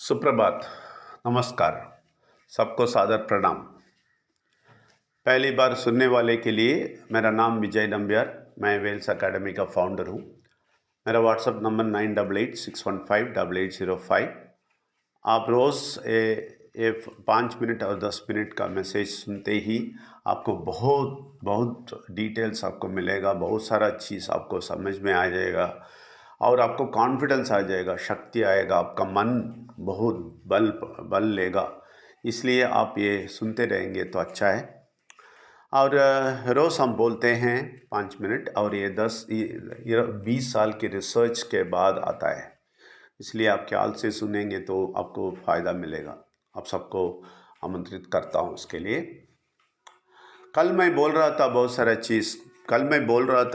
सुप्रभात, नमस्कार, सबको सादर प्रणाम। पहली बार सुनने वाले के लिए मेरा नाम विजय नंबियार, मैं वेल्स अकेडमी का फाउंडर हूँ। मेरा व्हाट्सएप नंबर 9886158805। आप रोज़ ये 5 मिनट और 10 मिनट का मैसेज सुनते ही आपको बहुत बहुत डिटेल्स आपको मिलेगा, बहुत सारा चीज़ आपको समझ में आ जाएगा और आपको कॉन्फिडेंस आ जाएगा, शक्ति आएगा, आपका मन बहुत बल लेगा। इसलिए आप ये सुनते रहेंगे तो अच्छा है। और रोज़ हम बोलते हैं 5 मिनट और ये 20 साल की रिसर्च के बाद आता है। इसलिए आप ख्याल से सुनेंगे तो आपको फ़ायदा मिलेगा। आप सबको आमंत्रित करता हूँ उसके लिए। कल मैं बोल रहा था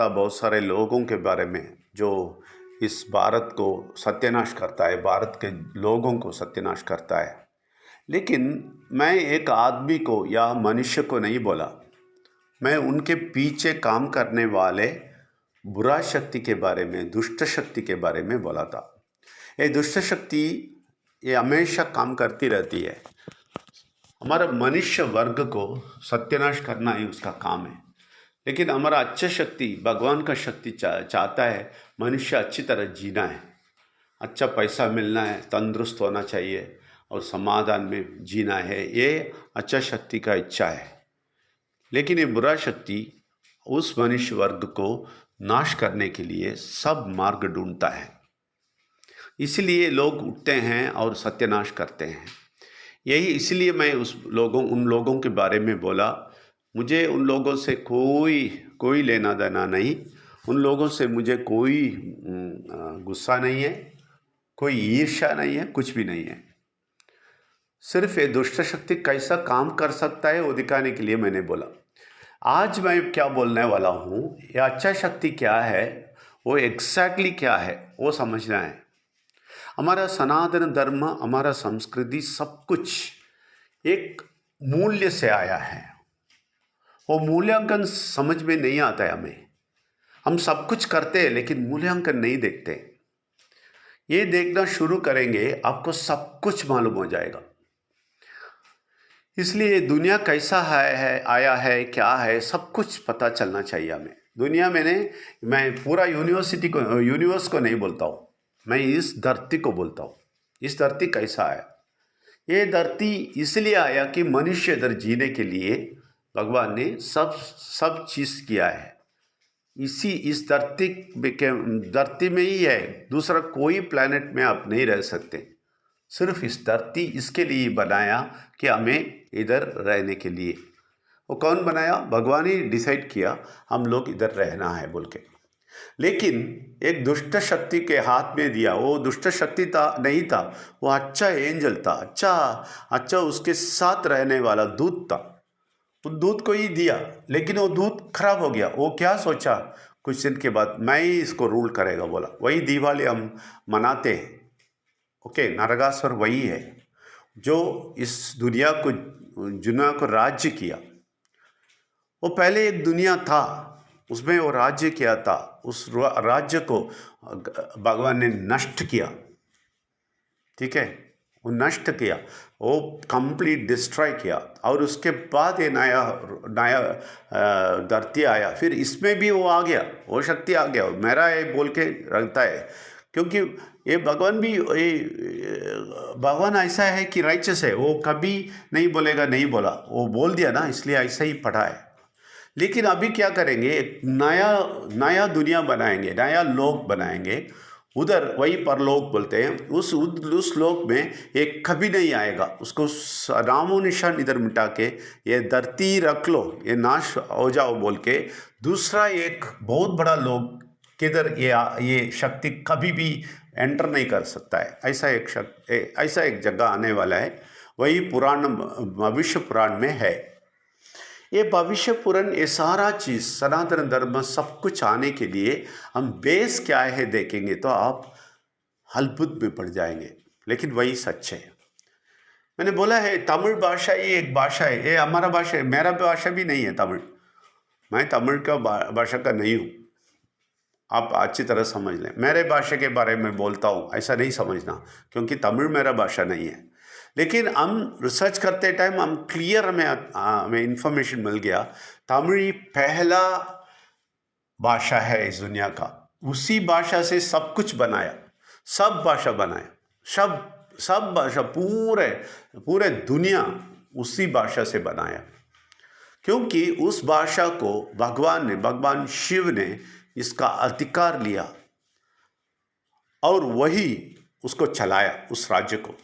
बहुत सारे लोगों के बारे में जो इस भारत को सत्यानाश करता है, भारत के लोगों को सत्यानाश करता है। लेकिन मैं एक आदमी को या मनुष्य को नहीं बोला, मैं उनके पीछे काम करने वाले बुरा शक्ति के बारे में, दुष्ट शक्ति के बारे में बोला था। ये दुष्ट शक्ति ये हमेशा काम करती रहती है। हमारा मनुष्य वर्ग को सत्यानाश करना ही उसका काम है। लेकिन हमारा अच्छा शक्ति, भगवान का शक्ति चाहता है मनुष्य अच्छी तरह जीना है, अच्छा पैसा मिलना है, तंदुरुस्त होना चाहिए और समाधान में जीना है। ये अच्छा शक्ति का इच्छा है। लेकिन ये बुरा शक्ति उस मनुष्य वर्ग को नाश करने के लिए सब मार्ग ढूंढता है। इसलिए लोग उठते हैं और सत्यानाश करते हैं। यही इसलिए मैं उन लोगों के बारे में बोला। मुझे उन लोगों से कोई लेना देना नहीं। उन लोगों से मुझे कोई गुस्सा नहीं है, कोई ईर्ष्या नहीं है, कुछ भी नहीं है। सिर्फ ये दुष्ट शक्ति कैसा काम कर सकता है वो दिखाने के लिए मैंने बोला। आज मैं क्या बोलने वाला हूँ, ये अच्छा शक्ति क्या है, वो एग्जैक्टली क्या है वो समझना है। हमारा सनातन धर्म, हमारा संस्कृति, सब कुछ एक मूल्य से आया है। वो मूल्यांकन समझ में नहीं आता है हमें। हम सब कुछ करते हैं लेकिन मूल्यांकन नहीं देखते। ये देखना शुरू करेंगे आपको सब कुछ मालूम हो जाएगा। इसलिए दुनिया कैसा आया है, क्या है, सब कुछ पता चलना चाहिए हमें। दुनिया में मैं पूरा यूनिवर्स को नहीं बोलता हूँ, मैं इस धरती को बोलता हूँ। इस धरती कैसा आया? ये धरती इसलिए आया कि मनुष्य इधर जीने के लिए भगवान ने सब चीज़ किया है। इस धरती में ही है। दूसरा कोई प्लैनेट में आप नहीं रह सकते। सिर्फ इस धरती इसके लिए बनाया कि हमें इधर रहने के लिए। वो कौन बनाया? भगवान ही डिसाइड किया हम लोग इधर रहना है बोल के। लेकिन एक दुष्ट शक्ति के हाथ में दिया। वो दुष्ट शक्ति नहीं था, वो अच्छा एंजल था, अच्छा उसके साथ रहने वाला दूत था। वो दूत को ही दिया, लेकिन वो दूत खराब हो गया। वो क्या सोचा, कुछ दिन के बाद मैं ही इसको रूल करेगा बोला। वही दिवाली हम मनाते हैं। ओके, नरकासुर वही है जो इस दुनिया को राज्य किया। वो पहले एक दुनिया था, उसमें वो राज्य किया था। उस राज्य को भगवान ने नष्ट किया। ठीक है, वो नष्ट किया, वो कंप्लीट डिस्ट्रॉय किया। और उसके बाद ये नया धरती आया। फिर इसमें भी वो आ गया, वो शक्ति आ गया, मेरा ये बोल के रखता है। क्योंकि ये भगवान ऐसा है कि राइचस है। वो कभी नहीं बोलेगा नहीं बोला, वो बोल दिया ना, इसलिए ऐसा ही पढ़ा है। लेकिन अभी क्या करेंगे, एक नया दुनिया बनाएंगे, नया लोक बनाएंगे। उधर वही परलोक बोलते हैं। उस लोक में एक कभी नहीं आएगा। उसको नामो निशान इधर मिटा के ये धरती रख लो, ये नाश हो जाओ बोल के दूसरा एक बहुत बड़ा लोक किधर ये शक्ति कभी भी एंटर नहीं कर सकता है। ऐसा एक जगह आने वाला है। वही भविष्य पुराण में है। ये भविष्य पुराण, ये सारा चीज़ सनातन धर्म सब कुछ आने के लिए हम बेस क्या है देखेंगे तो आप अद्भुत में पड़ जाएंगे। लेकिन वही सच है। मैंने बोला है तमिल भाषा ही एक भाषा है। ये हमारा भाषा है, मेरा भाषा भी नहीं है तमिल। मैं तमिल का भाषा का नहीं हूँ। आप अच्छी तरह समझ लें। मेरे भाषा के बारे में बोलता हूँ ऐसा नहीं समझना, क्योंकि तमिल मेरा भाषा नहीं है। लेकिन हम रिसर्च करते टाइम हम क्लियर हमें इंफॉर्मेशन मिल गया, तमिल ही पहला भाषा है इस दुनिया का। उसी भाषा से सब कुछ बनाया, सब भाषा बनाया, सब भाषा पूरे पूरे दुनिया उसी भाषा से बनाया, क्योंकि उस भाषा को भगवान शिव ने इसका अधिकार लिया और वही उसको चलाया, उस राज्य को।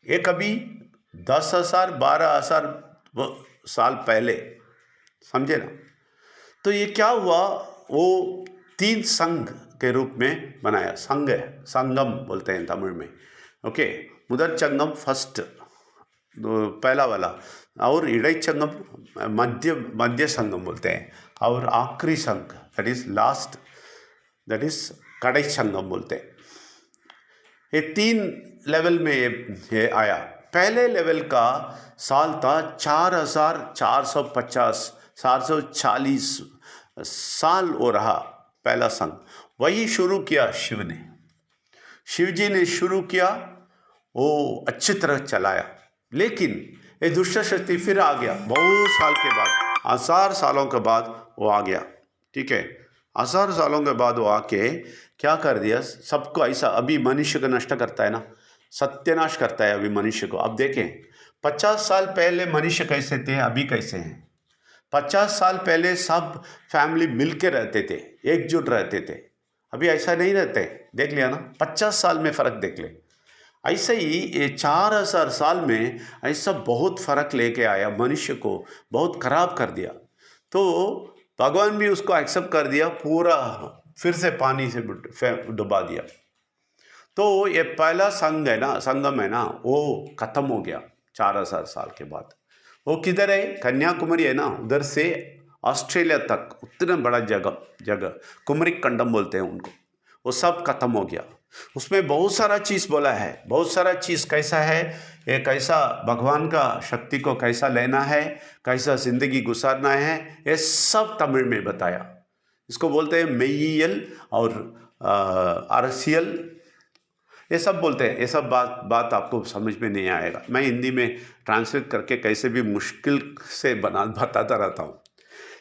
एक अभी 10,000 12,000 साल पहले, समझे ना। तो ये क्या हुआ, वो 3 संघ के रूप में बनाया। संघ है, संगम बोलते हैं तमिल में। ओके, मुदर संगम फर्स्ट, पहला वाला, और इड़ई संगम मध्य संगम बोलते हैं, और आखिरी संघ that is last, that is Kadai Sangam बोलते हैं। ये 3 लेवल में ये आया। पहले लेवल का साल था 4,450 440 साल हो रहा पहला संघ। वही शुरू किया शिव ने, शिव जी ने शुरू किया, वो अच्छी तरह चलाया। लेकिन ये दुष्ट शक्ति फिर आ गया, बहुत साल के बाद, 1000 सालों के बाद वो आ गया। ठीक है, 1000 सालों के बाद वो आके क्या कर दिया, सबको ऐसा, अभी मनुष्य को नष्ट करता है ना, सत्यानाश करता है अभी मनुष्य को। अब देखें 50 साल पहले मनुष्य कैसे थे, अभी कैसे हैं। 50 साल पहले सब फैमिली मिलके रहते थे, एकजुट रहते थे। अभी ऐसा नहीं रहते, देख लिया ना, 50 साल में फ़र्क देख ले। ऐसे ही ये 4,000 साल में ऐसा बहुत फ़र्क लेके आया, मनुष्य को बहुत ख़राब कर दिया। तो भगवान भी उसको एक्सेप्ट कर दिया, पूरा फिर से पानी से डुबा दिया। तो ये पहला संगम है ना, वो ख़त्म हो गया 4,000 साल के बाद। वो किधर है, कन्याकुमारी है ना, उधर से ऑस्ट्रेलिया तक, उतना बड़ा जगह कुमरिक खंडम बोलते हैं उनको, वो सब खत्म हो गया। उसमें बहुत सारा चीज़ बोला है, बहुत सारा चीज़ कैसा है, ये कैसा भगवान का शक्ति को कैसा लेना है, कैसा ज़िंदगी गुजारना है, ये सब तमिल में बताया। इसको बोलते हैं मेयियल और अरसियल, ये सब बोलते हैं। ये सब बात आपको समझ में नहीं आएगा, मैं हिंदी में ट्रांसलेट करके कैसे भी मुश्किल से बताता रहता हूँ।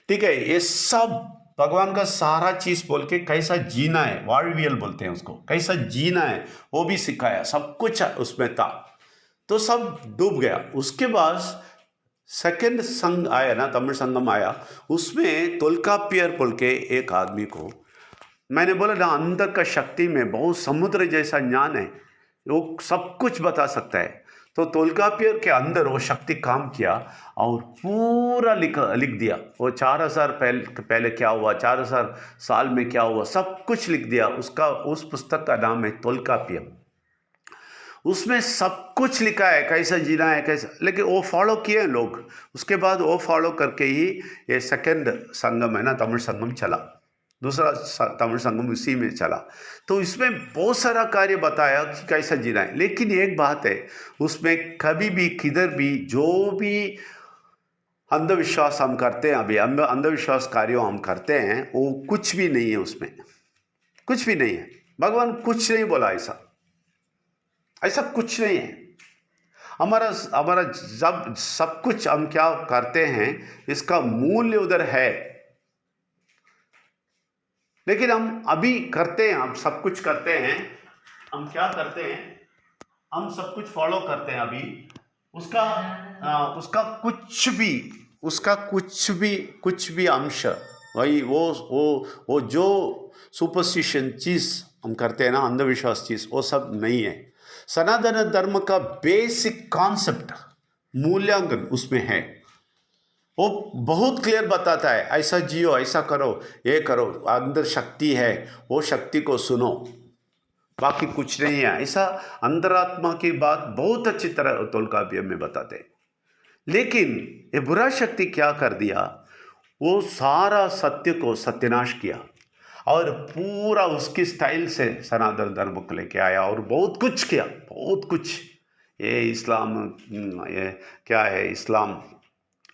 ठीक है, ये सब भगवान का सारा चीज़ बोल के कैसा जीना है, वाल्वियल बोलते हैं उसको, कैसा जीना है वो भी सिखाया, सब कुछ उसमें था। तो सब डूब गया। उसके बाद सेकंड संघ आया ना, तमिल संगम आया, उसमें तोल्काप्पियर बोल के एक आदमी को, मैंने बोला ना, अंदर का शक्ति में बहुत समुद्र जैसा ज्ञान है, वो सब कुछ बता सकता है। तो तोल्काप्पियर के अंदर वो शक्ति काम किया और पूरा लिख दिया। वो 4,000 पहले क्या हुआ, 4,000 साल में क्या हुआ, सब कुछ लिख दिया। उस पुस्तक का नाम है तोल्काप्पियम। उसमें सब कुछ लिखा है, कैसा जीना है, कैसा, लेकिन वो फॉलो किए लोग। उसके बाद वो फॉलो करके ही ये सेकंड संगम है ना, तमिल संगम चला, दूसरा तमिल संगम उसी में चला। तो इसमें बहुत सारा कार्य बताया कि कैसा जीना है। लेकिन एक बात है, उसमें कभी भी किधर भी जो भी अंधविश्वास हम करते हैं, अभी अंधविश्वास कार्यों हम करते हैं, वो कुछ भी नहीं है, उसमें कुछ भी नहीं है। भगवान कुछ नहीं बोला, ऐसा कुछ नहीं है। हमारा सब कुछ हम क्या करते हैं, इसका मूल्य उधर है। लेकिन हम अभी करते हैं, हम सब कुछ करते हैं, हम क्या करते हैं, हम सब कुछ फॉलो करते हैं अभी। उसका कुछ भी अंश, वही वो जो सुपरस्टिशन चीज़ हम करते हैं ना, अंधविश्वास चीज़, वो सब नहीं है। सनातन धर्म का बेसिक कॉन्सेप्ट, मूल्यांकन उसमें है। वो बहुत क्लियर बताता है, ऐसा जियो, ऐसा करो, ये करो, अंदर शक्ति है, वो शक्ति को सुनो, बाकी कुछ नहीं है। ऐसा अंतरात्मा की बात बहुत अच्छी तरह तोल्काप्पियम में बताते हैं। लेकिन ये बुरा शक्ति क्या कर दिया, वो सारा सत्य को सत्यानाश किया और पूरा उसकी स्टाइल से सनातन धर्म को लेके आया और बहुत कुछ किया, बहुत कुछ। ये इस्लाम, ये क्या है, इस्लाम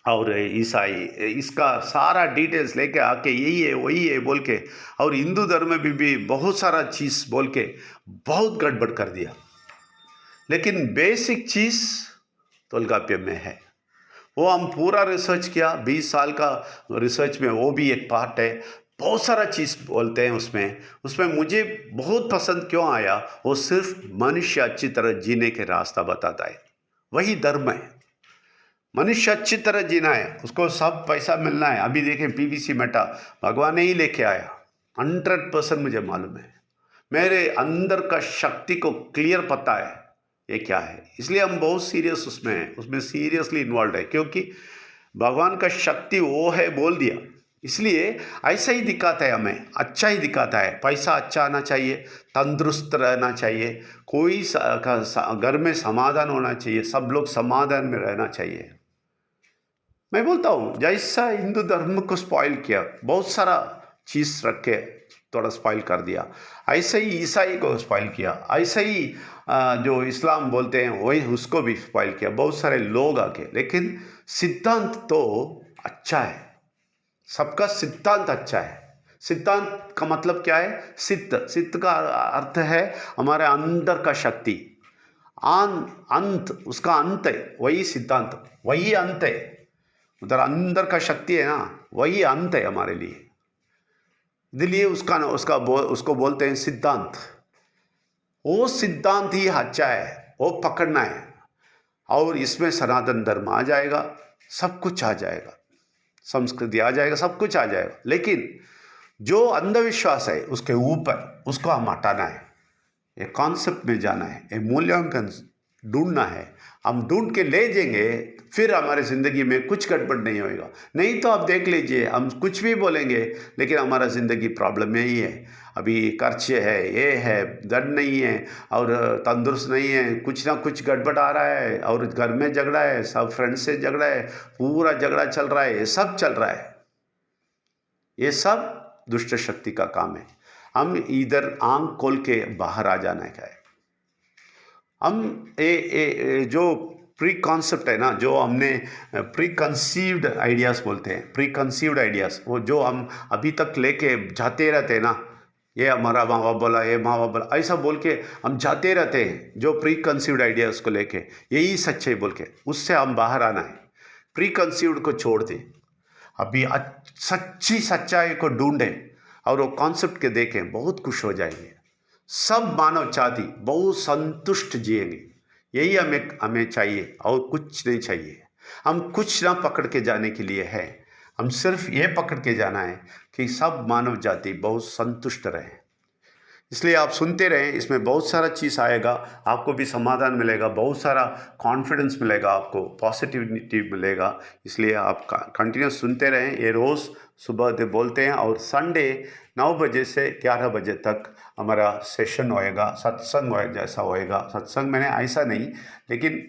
और ईसाई इसका सारा डिटेल्स लेके आके यही है वही है बोल के, और हिंदू धर्म में भी बहुत सारा चीज़ बोल के बहुत गड़बड़ कर दिया। लेकिन बेसिक चीज़ तोलकाप्य में है। वो हम पूरा रिसर्च किया, 20 साल का रिसर्च में वो भी एक पार्ट है। बहुत सारा चीज़ बोलते हैं उसमें। उसमें मुझे बहुत पसंद क्यों आया, वो सिर्फ मनुष्य अच्छी तरह जीने के रास्ता बताता है, वही धर्म है। मनुष्य अच्छी तरह जीना है, उसको सब पैसा मिलना है। अभी देखें पीवीसी मेटा भगवान ने ही लेके आया, 100% मुझे मालूम है। मेरे अंदर का शक्ति को क्लियर पता है ये क्या है, इसलिए हम बहुत सीरियस उसमें हैं, उसमें सीरियसली इन्वॉल्व है, क्योंकि भगवान का शक्ति वो है बोल दिया। इसलिए ऐसा ही दिखाता है, हमें अच्छा ही दिखाता है। पैसा अच्छा आना चाहिए, तंदुरुस्त रहना चाहिए, कोई घर में समाधान होना चाहिए, सब लोग समाधान में रहना चाहिए। मैं बोलता हूँ जैसा हिंदू धर्म को स्पॉइल किया, बहुत सारा चीज़ रख के थोड़ा स्पॉइल कर दिया, ऐसे ही ईसाई को स्पॉइल किया, ऐसे ही जो इस्लाम बोलते हैं वही उसको भी स्पॉइल किया, बहुत सारे लोग आके। लेकिन सिद्धांत तो अच्छा है, सबका सिद्धांत अच्छा है। सिद्धांत का मतलब क्या है? सिद्ध का अर्थ है हमारे अंदर का शक्ति, अंत, उसका अंत है, वही सिद्धांत, वही अंत है। उधर अंदर का शक्ति है ना, वही अंत है हमारे लिए। इसलिए उसको बोलते हैं सिद्धांत। वो सिद्धांत ही अच्छा है, वो पकड़ना है, और इसमें सनातन धर्म आ जाएगा, सब कुछ आ जाएगा, संस्कृति आ जाएगा, सब कुछ आ जाएगा। लेकिन जो अंधविश्वास है उसके ऊपर, उसको हम हटाना है, ये कॉन्सेप्ट में जाना है, ये मूल्यांकन ढूंढना है। हम ढूंढ के ले जाएंगे, फिर हमारे ज़िंदगी में कुछ गड़बड़ नहीं होएगा। नहीं तो आप देख लीजिए, हम कुछ भी बोलेंगे लेकिन हमारा ज़िंदगी प्रॉब्लम में ही है। अभी खर्चे है, ये है, दर्द नहीं है, और तंदुरुस्त नहीं है, कुछ ना कुछ गड़बड़ आ रहा है, और घर में झगड़ा है, सब फ्रेंड्स से झगड़ा है, पूरा झगड़ा चल रहा है, ये सब चल रहा है। ये सब दुष्ट शक्ति का काम है। हम इधर आंख खोल के बाहर आ जाना है। हम जो प्री कॉन्सेप्ट है ना, जो हमने प्री कंसीव्ड आइडियाज़ बोलते हैं, प्री कंसीव्ड आइडियाज़, वो जो हम अभी तक लेके जाते रहते हैं ना, ये हमारा माँ बाप बोला, ये माँ बाप बोला, ऐसा बोल के हम जाते रहते हैं, जो प्री कंसीव्ड आइडियाज़ को लेके यही सच्चाई बोल के, उससे हम बाहर आना है। प्री कंसीव्ड को छोड़ दें, अभी सच्ची सच्चाई को ढूंढें और वो कॉन्सेप्ट के देखें, बहुत खुश हो जाएंगे। सब मानव जाति बहुत संतुष्ट जिएंगे, यही हमें चाहिए, और कुछ नहीं चाहिए। हम कुछ ना पकड़ के जाने के लिए है, हम सिर्फ ये पकड़ के जाना है कि सब मानव जाति बहुत संतुष्ट रहे। इसलिए आप सुनते रहें, इसमें बहुत सारा चीज़ आएगा, आपको भी समाधान मिलेगा, बहुत सारा कॉन्फिडेंस मिलेगा, आपको पॉजिटिविटी मिलेगा। इसलिए आप कंटिन्यूस सुनते रहें। ये रोज़ सुबह बोलते हैं, और संडे 9 बजे से 11 बजे तक हमारा सेशन होएगा, सत्संग जैसा होएगा। सत्संग मैंने ऐसा नहीं, लेकिन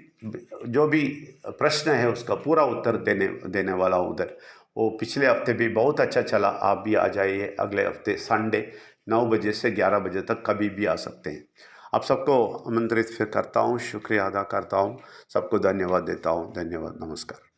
जो भी प्रश्न है उसका पूरा उत्तर देने वाला हूँ उधर। वो पिछले हफ्ते भी बहुत अच्छा चला, आप भी आ जाइए अगले हफ्ते संडे 9 बजे से 11 बजे तक, कभी भी आ सकते हैं। आप सबको आमंत्रित फिर करता हूँ, शुक्रिया अदा करता हूँ, सबको धन्यवाद देता हूँ। धन्यवाद, नमस्कार।